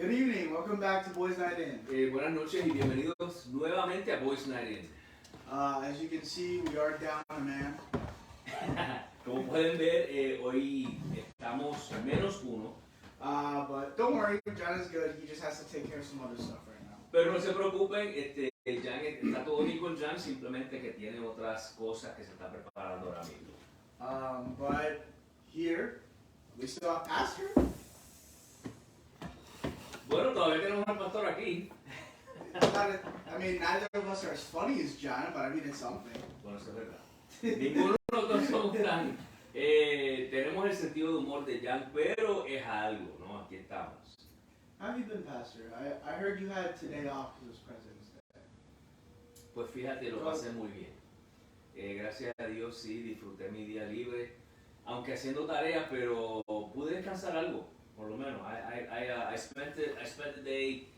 Good evening. Welcome back to Boys Night In. Buenas noches y bienvenidos nuevamente a Boys Night In. As you can see, we are down a man. Como pueden ver, hoy estamos menos uno. But don't worry, John is good. He just has to take care of some other stuff right now. Pero no se preocupen, Jan está todo bien con Jan, simplemente que tiene otras cosas que se está preparando ahora mismo. But here, we still have Pastor. Bueno, todavía tenemos al pastor aquí. I mean, neither of us are as funny as John, but I mean, it's something. Bueno, eso es verdad. Ninguno de nosotros somos tan... tenemos el sentido de humor de Jan, pero es algo, ¿no? Aquí estamos. How have you been, Pastor? I heard you had today off because it was President's Day. Pues fíjate, lo pasé muy bien. Gracias a Dios sí, disfruté mi día libre, aunque haciendo tareas, pero pude descansar algo, por lo menos. I spent the day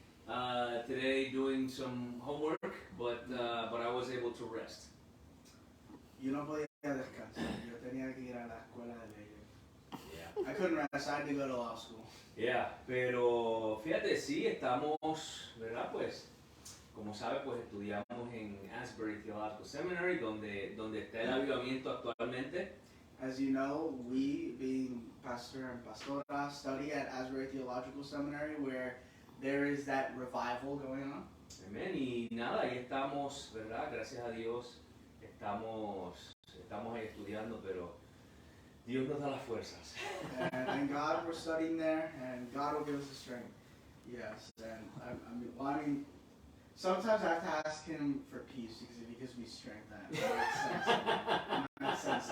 today doing some homework, but I was able to rest. Yo no podía descansar. Yo tenía que ir a la escuela de leyes. Yeah. I couldn't rest. I had to go to law school. Yeah, pero fíjate, sí, estamos, ¿verdad? Pues, como sabe, pues estudiamos en Asbury Theological Seminary, donde está el avivamiento actualmente. As you know, we, being pastor and pastora, study at Asbury Theological Seminary, where there is that revival going on. Amén. Y nada, ahí estamos, ¿verdad? Gracias a Dios, estamos ahí estudiando, pero Dios nos da las fuerzas. And God, we're studying there, and God will give us the strength. Yes, and I mean, sometimes I have to ask Him for peace because if He gives me strength, that makes sense.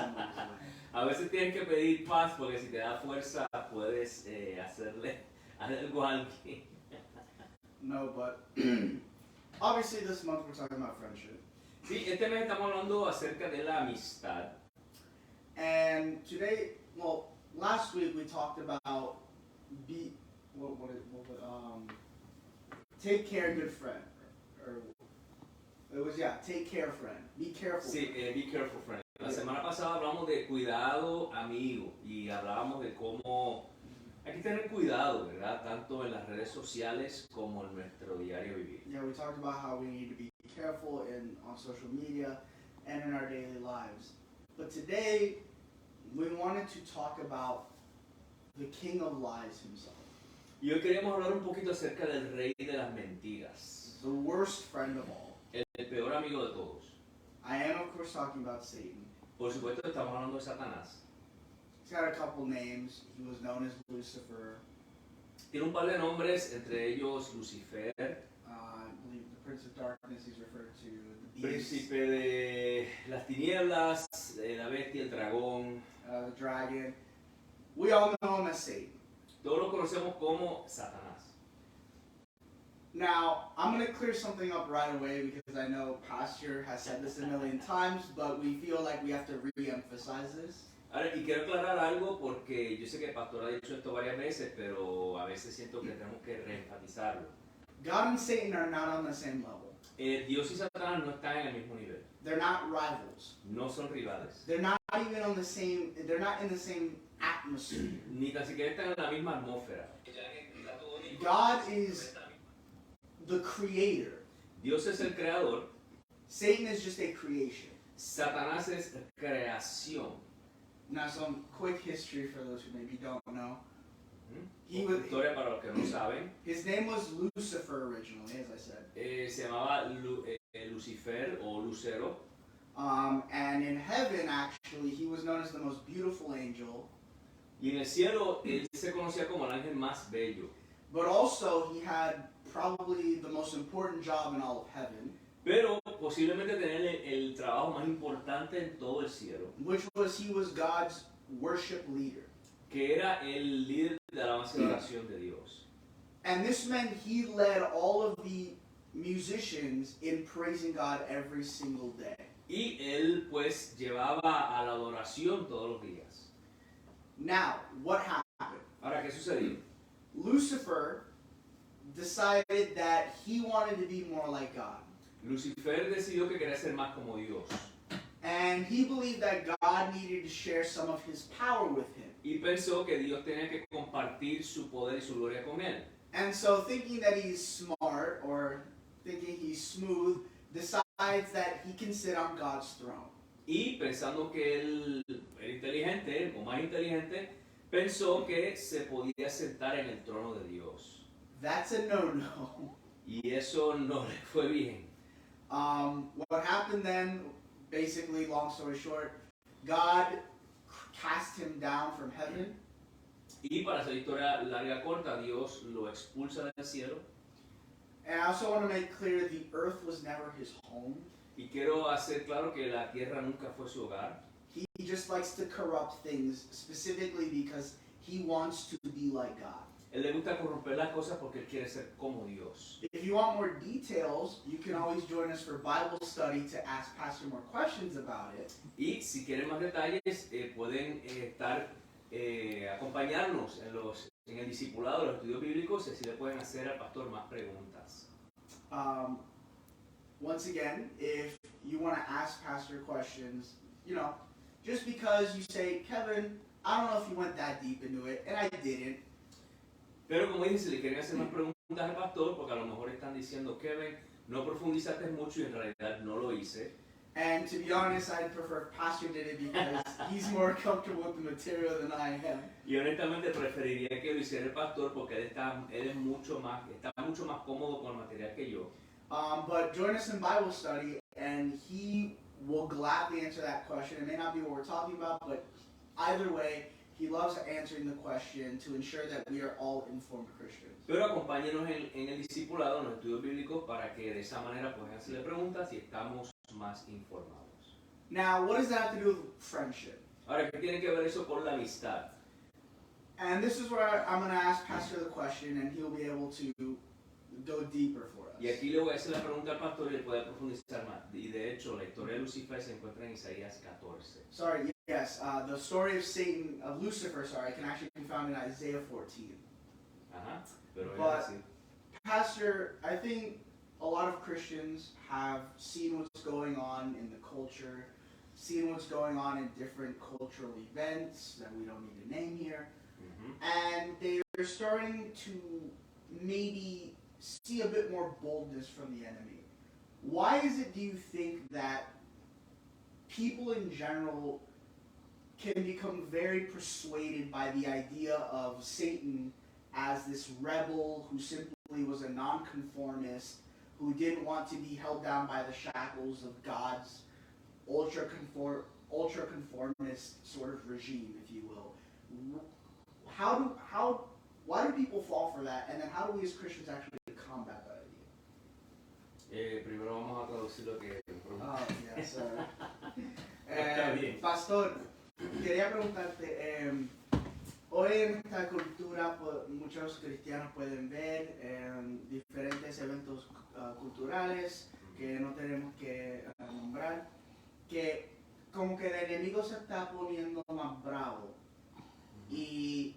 A veces tienes que pedir paz porque si te da fuerza puedes hacerle algo a alguien. No, but obviously this month we're talking about friendship. Sí, este mes estamos hablando acerca de la amistad. And today, well, last week we talked about take care, good friend, or it was take care, friend. Be careful. Sí, be careful, friend. La semana pasada hablamos de cuidado, amigo, y hablábamos de cómo hay que tener cuidado, ¿verdad? Tanto en las redes sociales como en nuestro diario vivir. Yeah, we talked about how we need to be careful on social media and in our daily lives. But today, we wanted to talk about the king of lies himself. Y hoy queríamos hablar un poquito acerca del rey de las mentiras. The worst friend of all. El peor amigo de todos. I am, of course, talking about Satan. Por supuesto, estamos hablando de Satanás. He's got a couple names. He was known as Lucifer. Tiene un par de nombres, entre ellos Lucifer. I believe the Prince of Darkness he's referred to. The Beast. Príncipe de las tinieblas, la bestia, el dragón. The dragon. We all know him as Satan. Todos lo conocemos como Satanás. Now, I'm going to clear something up right away because I know Pastor has said this a million times, but we feel like we have to re-emphasize this. Ahora, y quiero aclarar algo porque yo sé que el pastor ha dicho esto varias veces, pero a veces siento que tenemos que reenfatizarlo. God and Satan are not on the same level. Dios y Satanás no están en el mismo nivel. They're not rivals. No son rivales. They're not even on the same, they're not in the same atmosphere. Ni tan siquiera están en la misma atmósfera. God is the creator. Dios es el creador. Satan is just a creation. Satanás es creación. Now, some quick history for those who maybe don't know. Historia para los que no saben. His name was Lucifer originally, as I said. Se llamaba Lucifer o Lucero. And in heaven, actually, he was known as the most beautiful angel. Y en el cielo él se conocía como el ángel más bello. But also, he had probably the most important job in all of heaven. Pero posiblemente tener el trabajo más importante en todo el cielo. Which was, he was God's worship leader. Que era el líder de alabanza y oración de Dios. And this meant he led all of the musicians in praising God every single day. Y él pues llevaba a la adoración todos los días. Now, what happened? Ahora, ¿qué sucedió? Lucifer decided that he wanted to be more like God. Lucifer decidió que quería ser más como Dios. And he believed that God needed to share some of his power with him. Y pensó que Dios tenía que compartir su poder y su gloria con él. And so thinking that he's smart or thinking he's smooth, decides that he can sit on God's throne. Y pensando que él era inteligente, o más inteligente, pensó que se podía sentar en el trono de Dios. That's a no-no. Y eso no le fue bien. What happened then, basically, long story short, God cast him down from heaven. Y para hacer historia larga corta, Dios lo expulsa del cielo. And I also want to make clear the earth was never his home. Y quiero hacer claro que la tierra nunca fue su hogar. He just likes to corrupt things, specifically because he wants to be like God. Él le gusta corromper las cosas porque él quiere ser como Dios. If you want more details, you can always join us for Bible study to ask Pastor more questions about it. Y si quieren más detalles, pueden acompañarnos en el discipulado de los estudios bíblicos y así le pueden hacer al pastor más preguntas. Once again, if you want to ask Pastor questions, just because you say, Kevin, I don't know if you went that deep into it, and I didn't. Pero como dije, si le quieren hacer más preguntas al pastor, porque a lo mejor están diciendo, Kevin, no profundizaste mucho y en realidad no lo hice. And to be honest, I'd prefer Pastor did it because he's more comfortable with the material than I am. Y honestamente preferiría que lo hiciera el pastor porque está mucho más cómodo con el material que yo. But join us in Bible study, and he will gladly answer that question. It may not be what we're talking about, but either way, he loves answering the question to ensure that we are all informed Christians. Pero acompáñenos en el discipulado, en los estudios bíblicos, para que de esa manera puedan hacerle preguntas y estamos más informados. Now, what does that have to do with friendship? Ahora, ¿qué tiene que ver eso con la amistad? And this is where I'm going to ask Pastor the question, and he'll be able to go deeper for us. Y aquí le voy a hacer la pregunta al pastor y él puede profundizar más. Y de hecho, la historia de Lucifer se encuentra en Isaías 14. Sorry, yes, the story of Lucifer, can actually be found in Isaiah 14. Ajá, pero But, es así. Pastor, I think a lot of Christians have seen what's going on in the culture, seen what's going on in different cultural events that we don't need to name here, and they're starting to maybe see a bit more boldness from the enemy. Why is it, do you think, that people in general can become very persuaded by the idea of Satan as this rebel who simply was a nonconformist, who didn't want to be held down by the shackles of God's ultra-conformist sort of regime, if you will? Why do people fall for that, and then how do we as Christians actually combat that idea? Primero vamos a traducir lo que pregunta. Oh, yes, Está bien. Pastor, quería preguntarte, hoy en esta cultura muchos cristianos pueden ver diferentes eventos culturales que no tenemos que nombrar, que como que el enemigo se está poniendo más bravo. ¿Y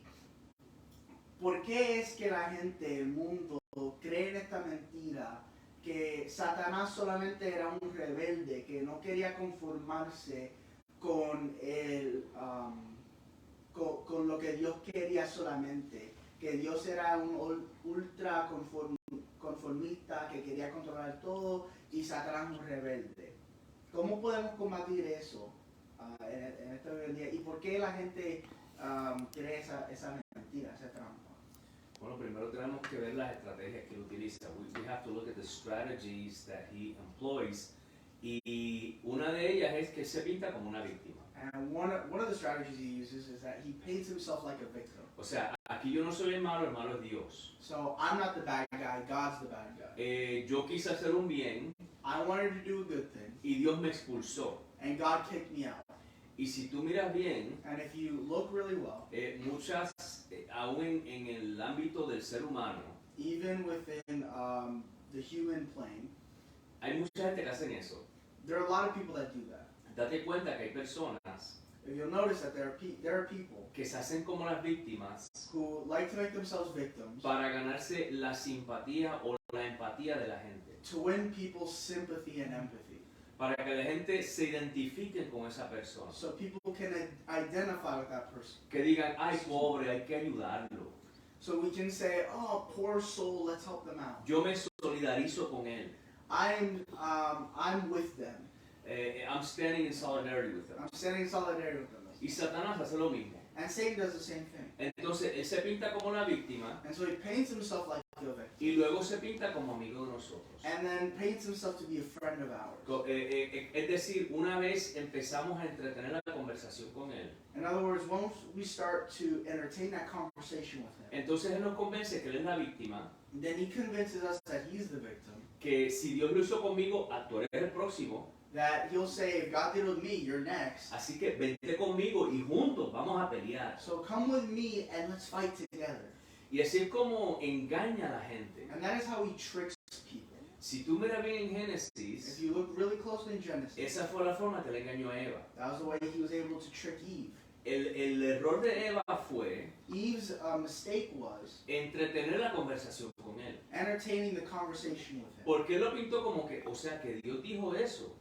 por qué es que la gente, el mundo, cree en esta mentira? Que Satanás solamente era un rebelde, que no quería conformarse con con lo que Dios quería solamente, que Dios era un ultra conformista que quería controlar todo y Satanás un rebelde. ¿Cómo podemos combatir eso en este hoy en día? ¿Y por qué la gente cree esa mentira, esa trampa? Bueno, primero tenemos que ver las estrategias que él utiliza. We have to look at the strategies that he employs. Y una de ellas es que se pinta como una víctima. And one of the strategies he uses is that he paints himself like a victim. O sea, aquí yo no soy el malo es Dios. So I'm not the bad guy, God's the bad guy. Yo quise hacer un bien I wanted to do a good thing, y Dios me expulsó. and God kicked me out. Y si tú miras bien, And if you look really well, muchas, aún en el ámbito del ser humano, even within the human plane, hay mucha gente que hacen eso. there are a lot of people that do that. Date cuenta que hay personas If you'll notice that there are people que se hacen como las víctimas who like to make themselves victims para ganarse la simpatía o la empatía de la gente. to win people's sympathy and empathy. Para que la gente se identifique con esa persona. So people can identify with that person. Que digan, ay pobre, hay que ayudarlo. So we can say, oh, poor soul, let's help them out. Yo me solidarizo con él. I'm with them. I'm standing in solidarity with them. I'm standing in solidarity with them. Y Satanás hace lo mismo. And Satan does the same thing. Entonces él se pinta como la víctima And so he paints himself like a victim. y luego se pinta como amigo de nosotros. And then paints himself to be a friend of ours. Es decir, una vez empezamos a entretener la conversación con él, In other words, once we start to entertain that conversation with him, entonces él nos convence que él es la víctima, then he convinces us that he's the victim. que si Dios lo hizo conmigo, tú eres el próximo, That he'll say, if God did it with me, you're next. así que vente conmigo y juntos vamos a pelear. So come with me and let's fight together. Y así es como engaña a la gente. And that is how he tricks people. Si tú miras bien en If Génesis, you look really closely in Genesis, esa fue la forma que le engañó a Eva. that was the way he was able to trick Eve. El error de Eva fue Eve's mistake was entretener la conversación con él. entertaining the conversation with him. Porque él lo pintó como que, o sea, que Dios dijo eso.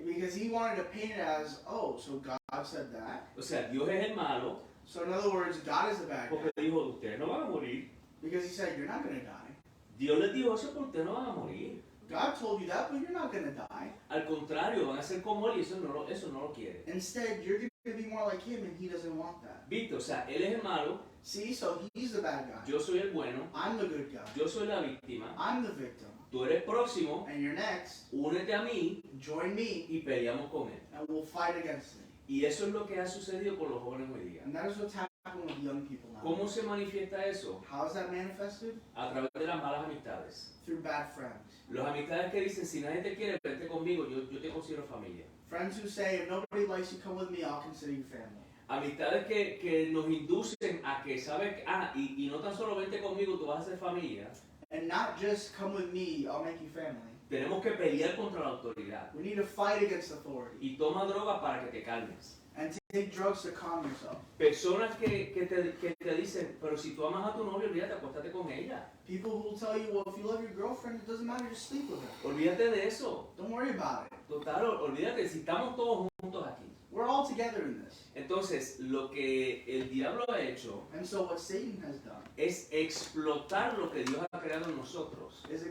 Because he wanted to paint it as, oh, so God said that. O sea, Dios es el malo So in other words, God is the bad porque guy. dijo, ustedes no van a morir. Because he said, you're not going to die. Dios les dijo eso porque ustedes no van a morir. God told you that, but you're not going to die. Al contrario, van a ser como él y eso no lo quiere. Instead, you're going to be more like him, and he doesn't want that. ¿Viste? O sea, él es el malo, See, so he's the bad guy. yo soy el bueno, I'm the good guy. yo soy la víctima, I'm the victim. tú eres próximo, And you're next. únete a mí Join me, y peleamos con él. and we'll fight against him. Y eso es lo que ha sucedido con los jóvenes hoy día. And that is what's happening with young people now. ¿Cómo se manifiesta eso? How is that manifested? A través de las malas amistades. Through bad friends. Las amistades que dicen, si nadie te quiere, vente conmigo, yo te considero familia. Friends who say, if nobody likes you, come with me, I'll consider you family. Amistades que nos inducen a que, ¿sabes? Y no tan solo vente conmigo, tú vas a ser familia. And not just come with me, I'll make you family. Tenemos que pelear contra la autoridad. We need to fight against authority. Y toma droga para que te calmes. And take drugs to calm yourself. Personas que te dicen, pero si tú amas a tu novia, olvídate, acuéstate con ella. People who will tell you, well, if you love your girlfriend, it doesn't matter, just sleep with her. Olvídate de eso. Don't worry about it. Total, olvídate, si estamos todos juntos aquí. We're all together in this. Entonces, lo que el diablo ha hecho And so what Satan has done es explotar lo que Dios ha creado en nosotros, is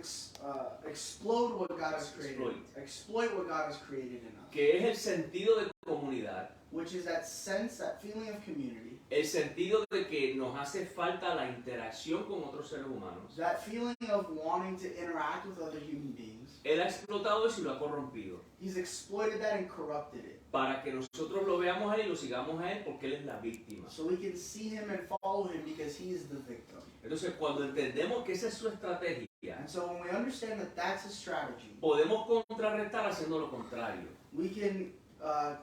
explode what God has created. Exploit what God has created in us. que es el sentido de comunidad, Which is that sense, that feeling of community. el sentido de que nos hace falta la interacción con otros seres humanos. That feeling of wanting to interact with other human beings. Él ha explotado eso y lo ha corrompido, He's exploited that and corrupted it. para que nosotros lo veamos a él y lo sigamos a él porque él es la víctima. So we can see him and follow him because he is the victim. Entonces, cuando entendemos que esa es su estrategia, And so when we understand that that's his strategy, podemos contrarrestar haciendo lo contrario. we can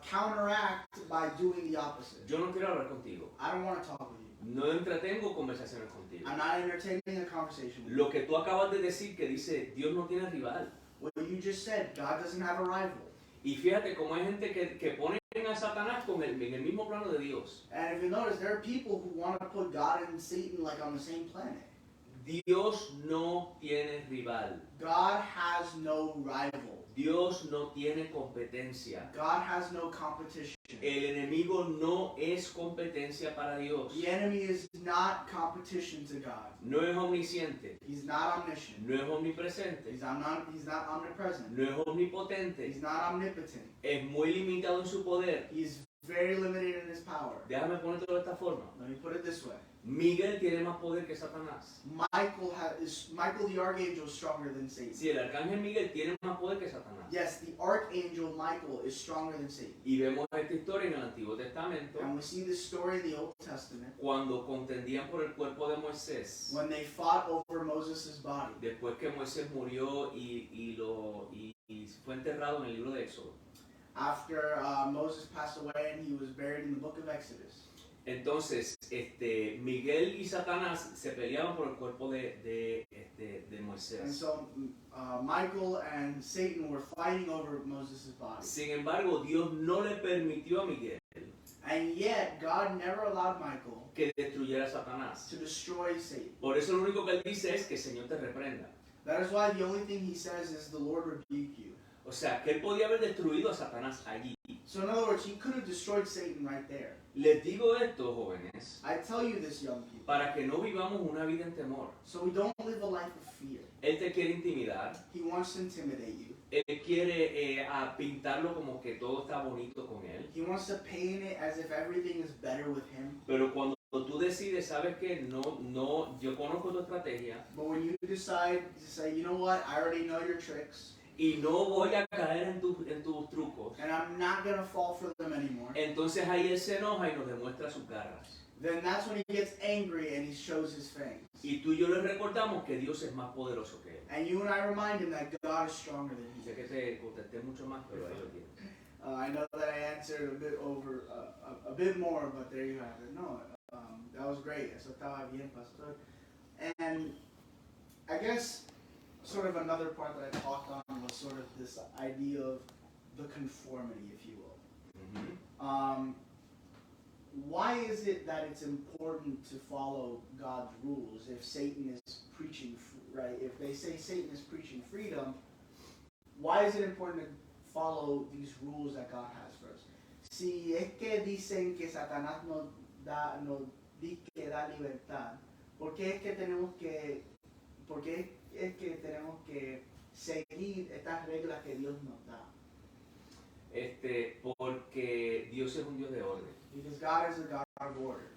counteract by doing the opposite. Yo no quiero hablar contigo, I don't want to talk with you. no entretengo conversaciones contigo. I'm not entertaining a conversation with you. Lo que tú acabas de decir que dice, Dios no tiene rival. What you just said, God doesn't have a rival. Y fíjate cómo hay gente que pone a Satanás en el mismo plano de Dios. And if you notice, there are people who want to put God and Satan like on the same planet. Dios no tiene rival. God has no rival. Dios no tiene competencia. God has no competition. El enemigo no es competencia para Dios. The enemy is not competition to God. No es omnisciente. He's not omniscient. No es omnipresente. He's not omnipresent. No es omnipotente. He's not omnipotent. Es muy limitado en su poder. He's very limited in his power. Déjame ponértelo de esta forma. Let me put it this way. Miguel tiene más poder que Satanás. Michael the archangel is stronger than Satan. Sí, el arcángel Miguel tiene más poder que Satanás. Yes, the archangel Michael is stronger than Satan. Y vemos esta historia en el Antiguo Testamento And we see this story in the Old Testament cuando contendían por el cuerpo de Moisés. when they fought over Moses' body. Después que Moisés murió y fue enterrado en el libro de Éxodo. After Moses passed away and he was buried in the book of Exodus. Entonces, Miguel y Satanás se peleaban por el cuerpo de And Moisés. so Michael and Satan were fighting over Moses' body. Sin embargo, Dios no le permitió a Miguel And yet, God never allowed Michael que destruyera a Satanás. to destroy Satan. Por eso lo único que él dice es que el Señor te reprenda. That is why the only thing he says is, the Lord rebuke you. O sea, que él podía haber destruido a Satanás allí. So in other words, he could have destroyed Satan right there. Les digo esto, jóvenes, I tell you this, young people, para que no vivamos una vida en temor. so we don't live a life of fear. Él te quiere intimidar. He wants to intimidate you. Él quiere a pintarlo como que todo está bonito con él. He wants to paint it as if everything is better with him. Pero cuando tú decides, sabes que no, yo conozco tu estrategia But when you decide to say, you know what, I already know your tricks, y no voy a caer en tus trucos, and I'm not going to fall for them anymore, entonces ahí él se enoja y nos demuestra sus garras. then that's when he gets angry and he shows his fangs. Y tú y yo le recordamos que Dios es más poderoso que él. And you and I remind him that God is stronger than he Sé que is. te contesté mucho más, pero ahí lo tienes. I know that I answered a bit over, a bit more, but there you have it. No, that was great. Eso estaba bien, pastor. And I guess sort of another part that I talked on was sort of this idea of the conformity, if you will. Ujú. Why is it that it's important to follow God's rules if Satan is preaching, right? If they say Satan is preaching freedom, why is it important to follow these rules that God has for us? Si es que dicen que Satanás nos dice que da libertad, ¿por qué es que tenemos que seguir estas reglas que Dios nos da? Porque Dios es un Dios de orden. Because God is a God of order.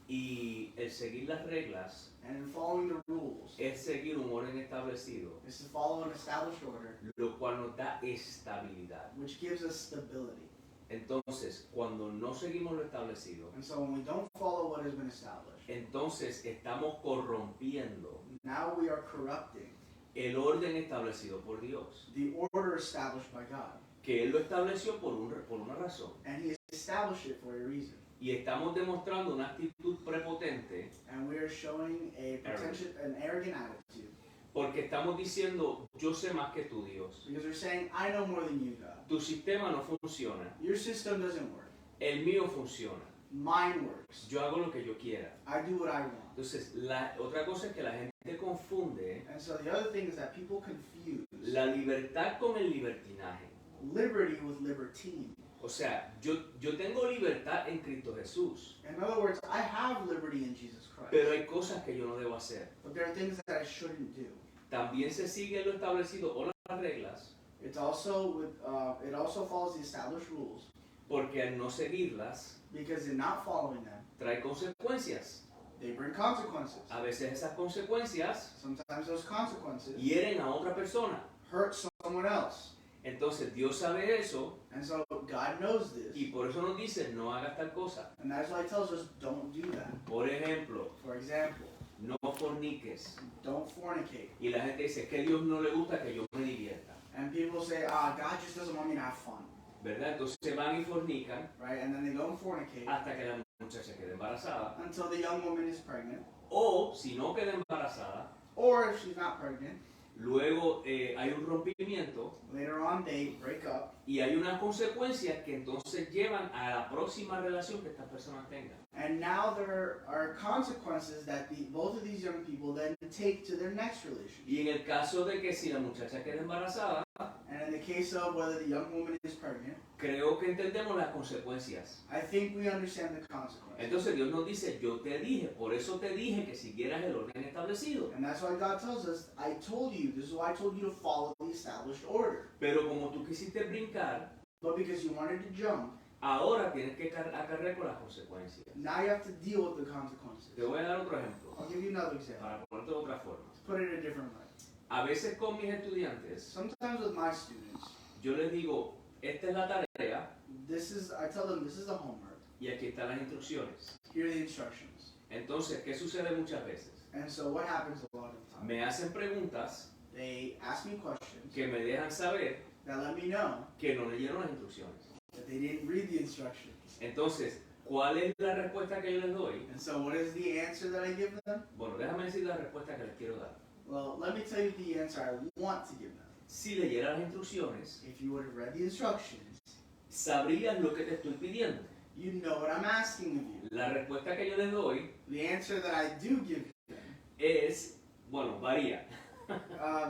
Y el seguir las reglas And in following the rules es seguir un orden establecido, is to follow an established order, lo cual nos da estabilidad. which gives us stability. Entonces, cuando no seguimos lo establecido, And so when we don't follow what has been established, entonces estamos corrompiendo now we are corrupting el orden establecido por Dios, the order established by God. que Él lo estableció por una razón. And He established it for a reason. Y estamos demostrando una actitud prepotente And we are showing an arrogant attitude. porque estamos diciendo, yo sé más que tú, Dios. Because we're saying, I know more than you, God. Tu sistema no funciona, Your system doesn't work. el mío funciona. Mine works. Yo hago lo que yo quiera. I do what I want. Entonces, la otra cosa es que la gente confunde And so the other thing is that people confuse la libertad con el libertinaje. liberty with libertine. O sea, yo tengo libertad en Cristo Jesús, In other words, I have liberty in Jesus Christ. pero hay cosas que yo no debo hacer. But there are things that I shouldn't do. También se sigue lo establecido o las reglas, It also follows the established rules, porque al no seguirlas because in not following them, trae consecuencias. they bring consequences. A veces esas consecuencias Sometimes those consequences hieren a otra persona. hurt someone else. Entonces Dios sabe eso And so God knows this. y por eso nos dice no hagas tal cosa. And that's why He tells us don't do that. Por ejemplo, For example, no forniques. don't fornicate. Y la gente dice, es que a Dios no le gusta que yo me divierta. And people say, God just doesn't want me to have fun. ¿Verdad? Entonces se van y fornican Right? And then they go and fornicate hasta que la muchacha quede embarazada. until the young woman is pregnant. O si no queda embarazada, Or if she's not pregnant, luego hay un rompimiento later on they break up. y hay unas consecuencias que entonces llevan a la próxima relación que estas personas tengan. And now there are consequences that both of these young people then take to their next relationship. Y en el caso de que si la muchacha queda embarazada, And in the case of whether the young woman is pregnant, creo que entendemos las consecuencias. I think we understand the consequences. Entonces Dios nos dice, yo te dije, por eso te dije que siguieras el orden establecido. And that's why God tells us, I told you, this is why I told you to follow the established order. Pero como tú quisiste brincar, But because you wanted to jump, ahora tienes que acarrear con las consecuencias. now you have to deal with the consequences. Te voy a dar otro ejemplo, I'll give you another example. para ponerte de otra forma. Let's put it a different way. A veces con mis estudiantes, Sometimes with my students, yo les digo, esta es la tarea I tell them this is the homework. y aquí están las instrucciones. Here are the instructions. Entonces, ¿qué sucede muchas veces? And so what happens a lot of the time? Me hacen preguntas They ask me questions que me dejan saber that let me know que no leyeron las instrucciones. that they didn't read the instructions. Entonces, ¿cuál es la respuesta que yo les doy? And so what is the answer that I give them? Bueno, déjame decir la respuesta que les quiero dar. Well, let me tell you the answer I want to give them. Si leyeras las instrucciones, If you would have read the instructions, sabrías lo que te estoy pidiendo. you know what I'm asking of you. La respuesta que yo les doy The answer that I do give them es, bueno, varía.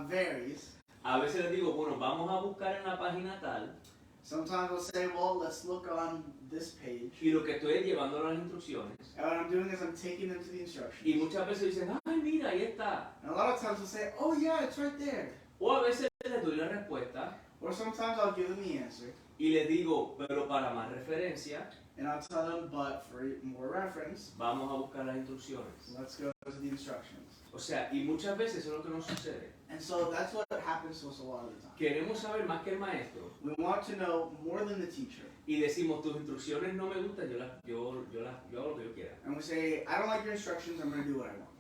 varies. A veces les digo, bueno, vamos a buscar en la página tal, Sometimes I'll say, well, let's look on this page. y lo que estoy es llevándolo a las instrucciones. And what I'm doing is I'm taking them to the Y instructions. muchas veces dicen, ay, mira, ahí está. And a lot of times I'll say, oh yeah, it's right there. O a veces les doy la respuesta Or sometimes I'll give them the answer. y les digo, pero para más referencia, And I'll tell them, but for more reference, vamos a buscar las instrucciones. let's go to the instructions. O sea, y muchas veces eso es lo que nos sucede. And so that's what happens to us a lot of the time. Queremos saber más que el maestro We want to know more than the teacher. y decimos, tus instrucciones no me gustan, yo hago lo que yo quiera. And we say, I don't like your instructions, I'm going to do what I want.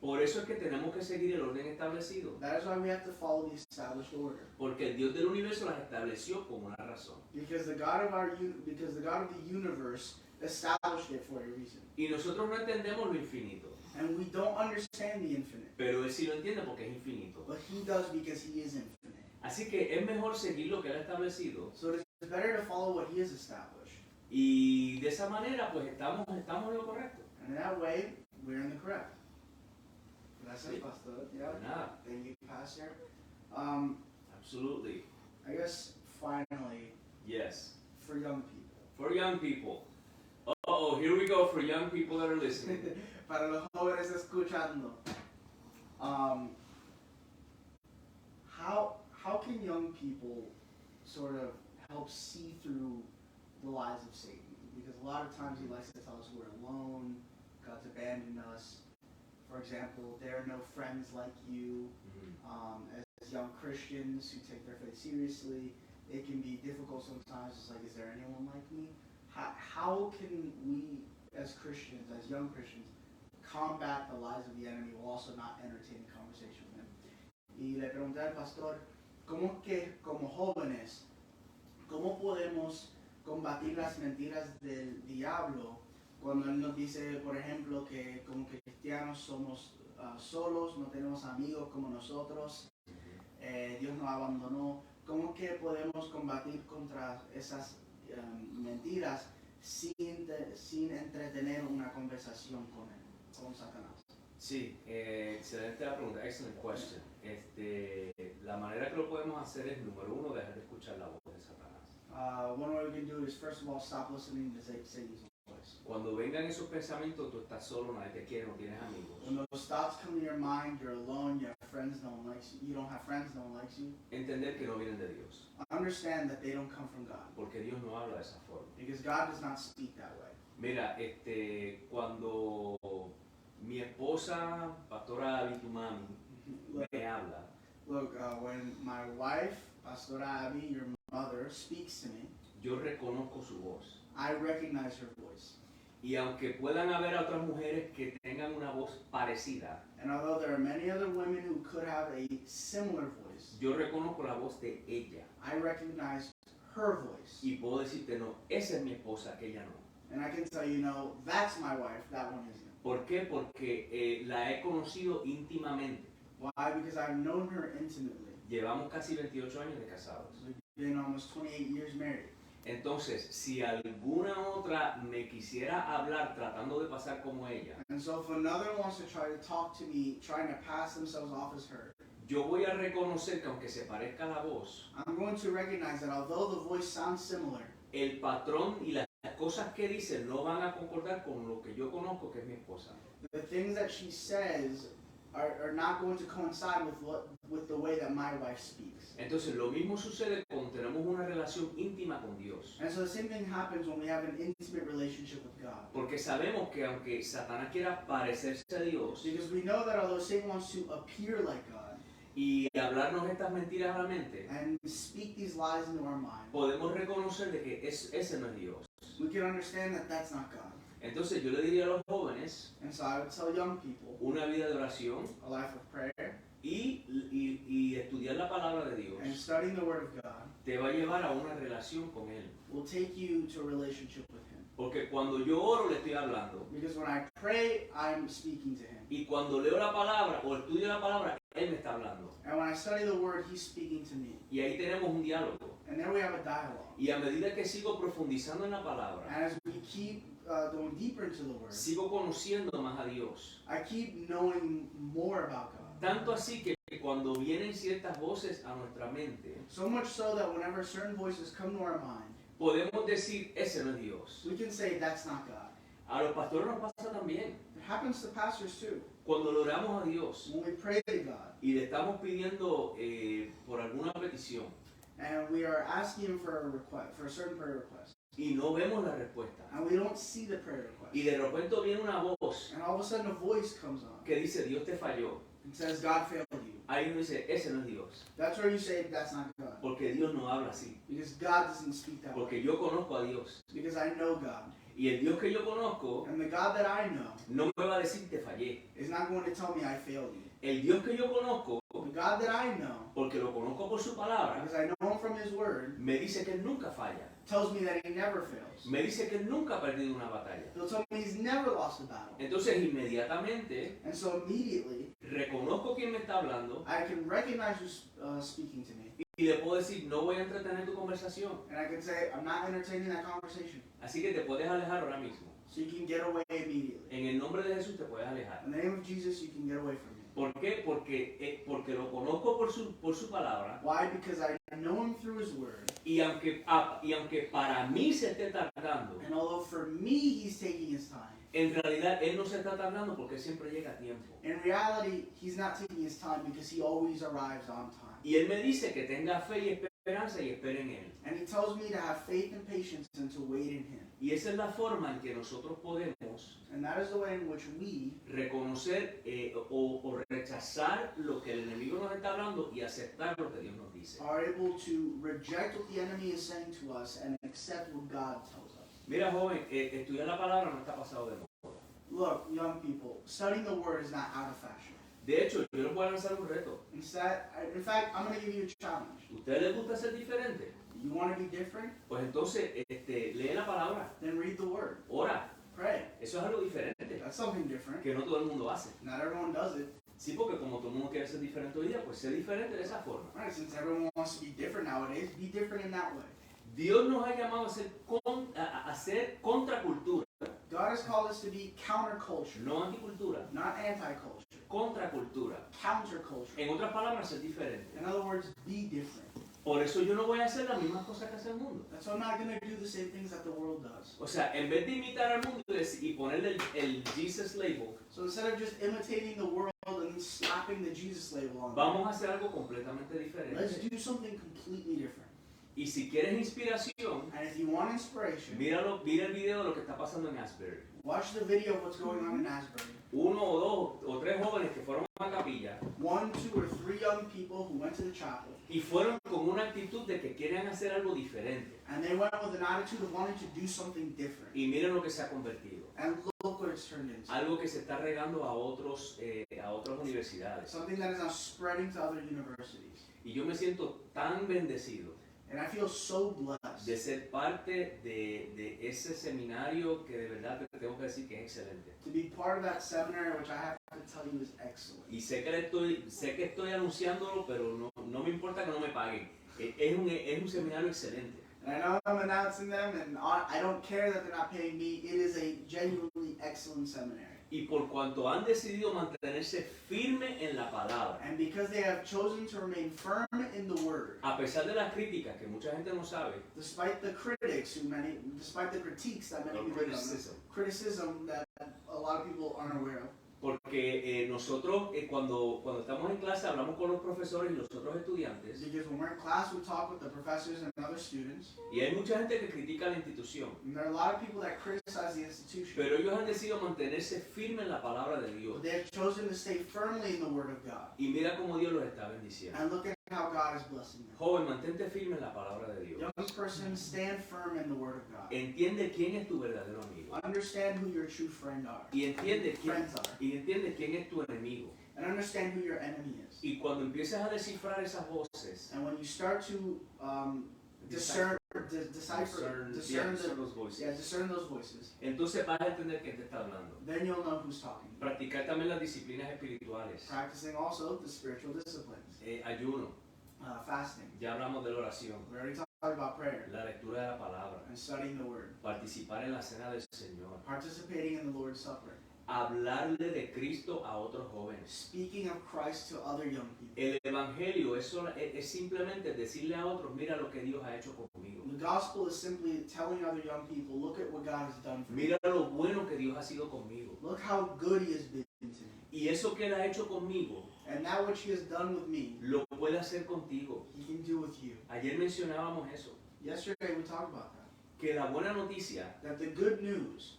Por eso es que tenemos que seguir el orden establecido. That is why we have to follow the established order. Porque el Dios del universo las estableció con una razón. Because the God of the universe established it for a reason. Y nosotros no entendemos lo infinito. And we don't understand the infinite. Pero Él sí lo entiende porque es infinito. But he does because he is infinite. Así que es mejor seguir lo que Él ha establecido. So it's better to follow what he has established. Y de esa manera pues estamos en lo correcto. And in that way, we're in the correct. Gracias, Sí. Pastor. Yeah. De nada. Thank you, Pastor. Absolutely. I guess finally, Yes. for young people. For young people. Oh, here we go for young people that are listening. Para los jóvenes escuchando. How can young people sort of help see through the lies of Satan? Because a lot of times he likes to tell us we're alone, God's abandoned us. For example, there are no friends like you. As young Christians who take their faith seriously, it can be difficult sometimes. It's like, is there anyone like me? How can we, as Christians, as young Christians, combat the lies of the enemy while also not entertaining conversation with him? Y le pregunté al pastor, ¿cómo es que como jóvenes, cómo podemos combatir las mentiras del diablo cuando él nos dice, por ejemplo, que como cristianos somos solos, no tenemos amigos como nosotros, Dios nos abandonó? ¿Cómo que podemos combatir contra esas mentiras sin entretener una conversación con él, con Satanás? Sí, excelente la pregunta, excellent question. La manera que lo podemos hacer es, número uno, dejar de escuchar la voz de Satanás. One way we can do is, first of all, stop listening to Satan's voice. Cuando vengan esos pensamientos, tú estás solo, nadie te quiere, no tienes amigos. When those thoughts come to your mind, you're alone, you have friends, no one likes you. You don't have friends, no one likes you. Entender que no vienen de Dios, Understand that they don't come from God, porque Dios no habla de esa forma. because God does not speak that way. Mira, cuando mi esposa, Pastora Abitumami, me habla, Look, when my wife, Pastora Abby, your mother, speaks to me, yo reconozco su voz. I recognize her voice. Y aunque puedan haber otras mujeres que tengan una voz parecida, And although there are many other women who could have a similar voice, yo reconozco la voz de ella. I recognize her voice. Y puedo decirte, no, esa es mi esposa, aquella no. And I can tell you, no, that's my wife, that one isn't. ¿Por qué? Porque la he conocido íntimamente. Why? Because I've known her intimately. Llevamos casi 28 años de casados. We've been almost 28 years married. Entonces, si alguna otra me quisiera hablar tratando de pasar como ella, And so if another wants to try to talk to me, trying to pass themselves off as her, yo voy a reconocer que aunque se parezca la voz, I'm going to recognize that although the voice sounds similar, el patrón y las cosas que dice no van a concordar con lo que yo conozco que es mi esposa. the things that she says are not going to coincide with the way that my wife speaks. Entonces, lo mismo sucede cuando tenemos una relación íntima con Dios. And so the same thing happens when we have an intimate relationship with God. Porque sabemos que aunque Satanás quiera parecerse a Dios Because we know that although Satan wants to appear like God y hablarnos estas mentiras a la mente, and speak these lies into our mind, podemos reconocer de que ese no es Dios. we can understand that that's not God. Entonces, yo le diría a los jóvenes And so I would tell young people, una vida de oración a life of prayer y estudiar la palabra de Dios and studying the Word of God te va a llevar a una relación con Él. will take you to a relationship with Him. Porque cuando yo oro le estoy hablando Because when I pray, I'm speaking to Him. y cuando leo la palabra o estudio la palabra, Él me está hablando. And when I study the Word, He's speaking to me. Y ahí tenemos un diálogo. And there we have a dialogue. Y a medida que sigo profundizando en la palabra, And as we keep going deeper into the Word, sigo conociendo más a Dios. I keep knowing more about God. Tanto así que cuando vienen ciertas voces a nuestra mente, So much so that whenever certain voices come to our mind, podemos decir, ese no es Dios. we can say that's not God. A los pastores nos pasa también. It happens to pastors too. Cuando le oramos a Dios When we pray to God y le estamos pidiendo por alguna petición and we are asking Him for a request, for a certain prayer request, y no vemos la respuesta. and we don't see the prayer Y request, de repente viene una voz and all of a sudden a voice comes on que dice, Dios te falló. and says God failed you. Ahí uno dice, ese no es Dios. That's where you say that's not God, Porque Dios no habla así. because God doesn't speak that way. Porque yo conozco a Dios. Because I know God, Y el Dios que yo conozco and the God that I know no me va a decir te fallé. is not going to tell me I failed you. El Dios que yo conozco, The God that I know, porque lo conozco por su palabra, because I know Him from His Word, me dice que Él nunca falla. tells me that He never fails. Me dice que Él nunca ha perdido una batalla. He'll tell me He's never lost a battle. Entonces inmediatamente And so immediately, reconozco quién me está hablando I can recognize who's speaking to me. y le puedo decir, no voy a entretener tu conversación. And I can say, I'm not entertaining that conversation. Así que te puedes alejar ahora mismo. So you can get away immediately. En el nombre de Jesús te puedes alejar. In the name of Jesus, you can get away from me. ¿Por qué? Porque lo conozco por su palabra Why? Because I know Him through His Word. y aunque para mí se esté tardando, And although for me He's taking His time, en realidad Él no se está tardando porque siempre llega a tiempo. in reality, He's not taking His time because He always arrives on time. Y Él me dice que tenga fe y esperanza y espere en Él. And He tells me to have faith and patience and to wait in Him. Y esa es la forma en que nosotros podemos And that is the way in which we reconocer o rechazar lo que el enemigo nos está hablando y aceptar lo que Dios nos dice. are able to reject what the enemy is saying to us and accept what God tells us. Mira, joven, estudiar la palabra no está pasado de moda. Look, young people, studying the Word is not out of fashion. De hecho, yo les voy a lanzar un reto. In fact, I'm going to give you a challenge. ¿A ustedes les gusta ser diferente? You want to be different? Pues entonces lee la palabra, Then read the Word. ora. Pray. Eso es algo diferente That's something different. que no todo el mundo hace. Not everyone does it. Sí, porque como todo el mundo quiere ser diferente hoy día, pues ser diferente de esa forma. Right? Since everyone wants to be different nowadays, be different in that way. Dios nos ha llamado a ser contracultura, God has called us to be counterculture, no anticultura, not anti-culture. contracultura. Counterculture. En otras palabras, ser diferente. In other words, be different. Por eso yo no voy a hacer las mismas cosas que hace el mundo. That's why I'm not going to do the same things that the world does. O sea, en vez de imitar al mundo y ponerle el Jesus label, So instead of just imitating the world and then slapping the Jesus label on vamos a hacer algo completamente it, let's diferente. do something completely different. Y si quieres inspiración, And if you want inspiration, mira el video de lo que está pasando en Asbury. watch the video of what's going on in Asbury. Uno o dos o tres jóvenes que fueron a la capilla 1, 2, or 3 young people who went to the chapel, y fueron con una actitud de que quieren hacer algo diferente. and they went with an attitude of wanting to do something different. Y miren lo que se ha convertido. And look what it's turned into. Algo que se está regando a otras universidades. Something that is now spreading to other universities. Y yo me siento tan bendecido And I feel so blessed de ser parte de ese seminario que de verdad te tengo que decir que es excelente. to be part of that seminary, which I have to tell you is excellent. Y sé que estoy anunciándolo, pero no me importa que no me paguen. Es un seminario excelente. And I know I'm announcing them, and I don't care that they're not paying me. It is a genuinely excellent seminary. Y por cuanto han decidido mantenerse firme en la palabra, And because they have chosen to remain firm in the word, a pesar de las críticas que mucha gente no sabe, despite the despite the critiques that many or people criticism that a lot of people aren't aware of. porque nosotros cuando estamos en clase hablamos con los profesores y los otros estudiantes, Because when we're in class, we talk with the professors and other students, y hay mucha gente que critica la institución, and there are a lot of people that criticize the institution. pero ellos han decidido mantenerse firmes en la palabra de Dios. But they have chosen to stay firmly in the word of God. Y mira cómo Dios los está bendiciendo. And look at how God is blessing them. Joven, mantente firme en la palabra de Dios. Young person, stand firm in the word of God. Entiende quién es tu verdadero amigo. Understand who your true friend are. Y entiende Friends are. quién es tu enemigo. And understand who your enemy is. Y cuando empiezas a descifrar esas voces, And when you start to discern los voices, discern those voices, entonces vas a entender quién te está hablando. then you'll know who's talking. Practicar también las disciplinas espirituales. Practicing also the spiritual disciplines. Ayuno, Fasting. ya hablamos de la oración, We already talked about prayer la lectura de la palabra, and studying the word. participar en la cena del Señor. Participating in the Lord's Supper. hablarle de Cristo a otros jóvenes. speaking of Christ to other young people. El evangelio es simplemente decirle a otros, mira lo que Dios ha hecho conmigo. The gospel is simply telling other young people, look at what God has done for me. Mira lo bueno que Dios ha sido conmigo. Look how good he has been to me. Y eso que Él ha hecho conmigo, And that which he has done with me, lo puede hacer contigo. he can do with you. Ayer mencionábamos eso, Yesterday we talked about that. que la buena noticia, That the good news,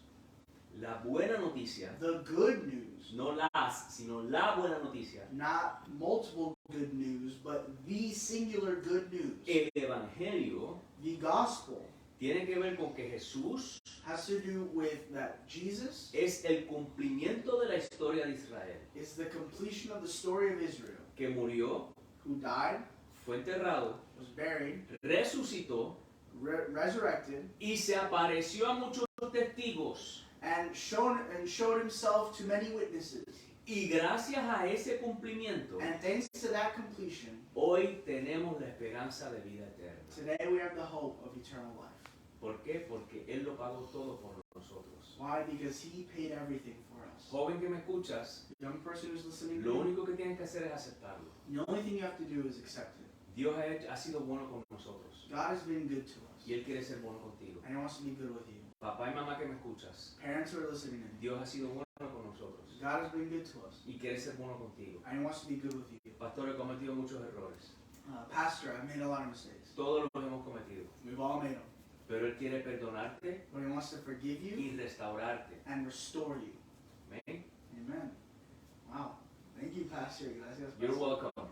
no las, sino la buena noticia, not multiple good news, but the singular good news, el evangelio, the gospel, tiene que ver con que Jesús has to do with that Jesus es el cumplimiento de la historia de Israel, is the completion of the story of Israel, que murió, who died, fue enterrado, was buried, resucitó resurrected, y se apareció a muchos testigos. and showed himself to many witnesses. Y gracias a ese cumplimiento, And thanks to that completion, hoy tenemos la esperanza de vida eterna. today we have the hope of eternal life. ¿Por qué? Porque Él lo pagó todo por nosotros. Why? Because he paid everything for us. Joven que me escuchas, Young person who's listening, lo único que tienes que hacer es aceptarlo. the only thing you have to do is accept it. Dios ha sido bueno con nosotros God has been good to us, y Él quiere ser bueno contigo. and he wants to be good with you. Papá y mamá que me escuchas, Parents who are listening in, Dios ha sido bueno con nosotros God has been good to us, y quiere ser bueno contigo. and he wants to be good with you. Pastor, he cometido muchos errores. Pastor, I've made a lot of mistakes. Todos los hemos cometido. We've all made them. Pero Él quiere perdonarte But he wants to forgive you y restaurarte. and restore you. Amén. Amen. Wow. Thank you, Pastor. Gracias, You're Pastor. welcome.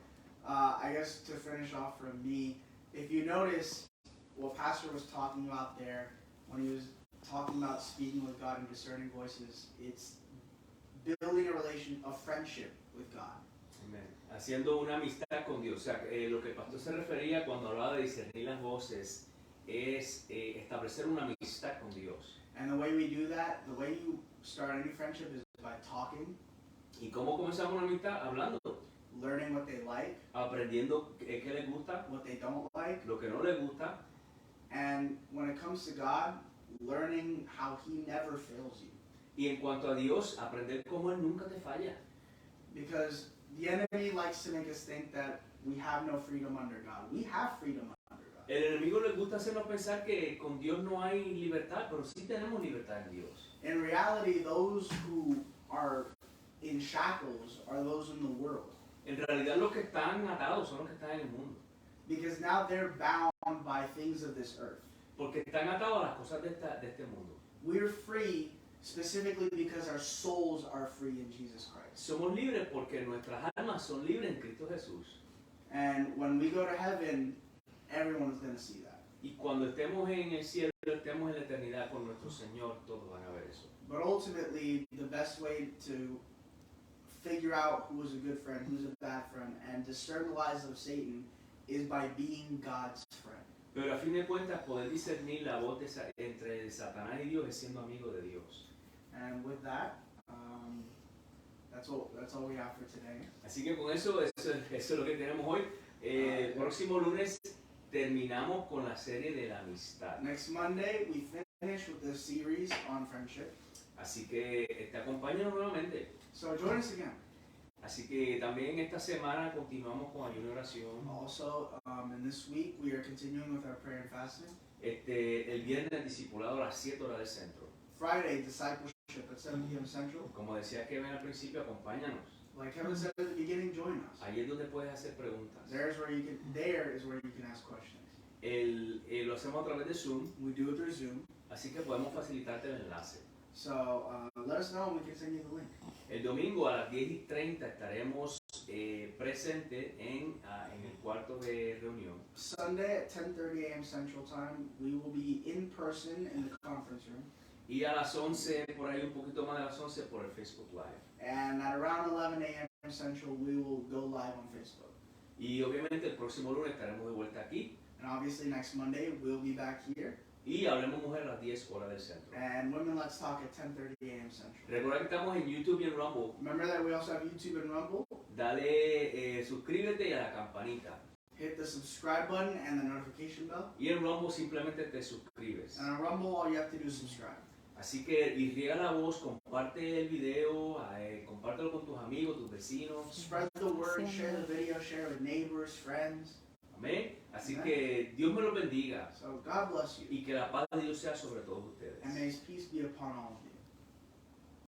I guess to finish off from me, if you notice what Pastor was talking about there, when he was talking about speaking with God and discerning voices, it's building a relation of friendship with God. Amén. Haciendo una amistad con Dios. O sea, lo que el pastor se refería cuando hablaba de discernir las voces es establecer una amistad con Dios. And the way we do that, the way you start any friendship is by talking, ¿Y cómo comenzamos una amistad? Hablando, learning what they like, aprendiendo qué les gusta, what they don't like, lo que no les gusta. and when it comes to God, learning how he never fails you. Y en cuanto a Dios, aprender cómo Él nunca te falla. Because the enemy likes to make us think that we have no freedom under God. We have freedom under God. El enemigo le gusta hacernos pensar que con Dios no hay libertad, pero sí tenemos libertad en Dios. In reality, those who are in shackles are those in the world. En realidad los que están atados son los que están en el mundo. Because now they're bound by things of this earth. Porque están atados a las cosas de este mundo. We're free specifically because our souls are free in Jesus Christ. Somos libres porque nuestras almas son libres en Cristo Jesús. And when we go to heaven, everyone's going to see that. Y cuando estemos en el cielo, estemos en la eternidad con nuestro Señor, todos van a ver eso. But ultimately, the best way to figure out who is a good friend, who's a bad friend, and discern the lies of Satan is by being God's friend. Pero a fin de cuentas, poder discernir la voz entre Satanás y Dios es siendo amigo de Dios. And with that, that's all we have for today. Así que con eso es lo que tenemos hoy. El próximo lunes terminamos con la serie de la amistad. Next Monday, we finish with the series on friendship. Así que te acompáñanos nuevamente. So join us again. Así que también esta semana continuamos con ayuno y oración. Also, in this week, we are continuing with our prayer and fasting. El viernes discipulado a las 7 horas del centro. Friday, discipleship at 7 p.m. Central. Como decía Kevin al principio, acompáñanos. Like Kevin said at the beginning, join us. Ahí es donde puedes hacer preguntas. There is where you can ask questions. Lo hacemos a través de Zoom, We do it through Zoom. así que podemos facilitarte el enlace. So let us know and we can send you the link. El domingo a las 10:30 estaremos presentes en el cuarto de reunión. Sunday at 10:30 a.m. Central Time, we will be in person in the conference room. Y a las 11, por ahí un poquito más de las 11, por el Facebook Live. And at around 11 a.m. Central, we will go live on Facebook. Y obviamente el próximo lunes estaremos de vuelta aquí. And obviously next Monday, we'll be back here. Y Hablemos Mujer a las 10 horas del centro. And Women Let's Talk at 10:30 a.m. Central. Recuerda que estamos en YouTube y en Rumble. Remember that we also have YouTube and Rumble. Dale, suscríbete y a la campanita. Hit the subscribe button and the notification bell. Y en Rumble simplemente te suscribes. And on Rumble, all you have to do is subscribe. Así que, y riega la voz, comparte el video, compártelo con tus amigos, tus vecinos. Spread the word, share the video, share with neighbors, friends. Amén. Así Amen. que Dios me los bendiga So God bless you. y que la paz de Dios sea sobre todos ustedes. And may His peace be upon all of you.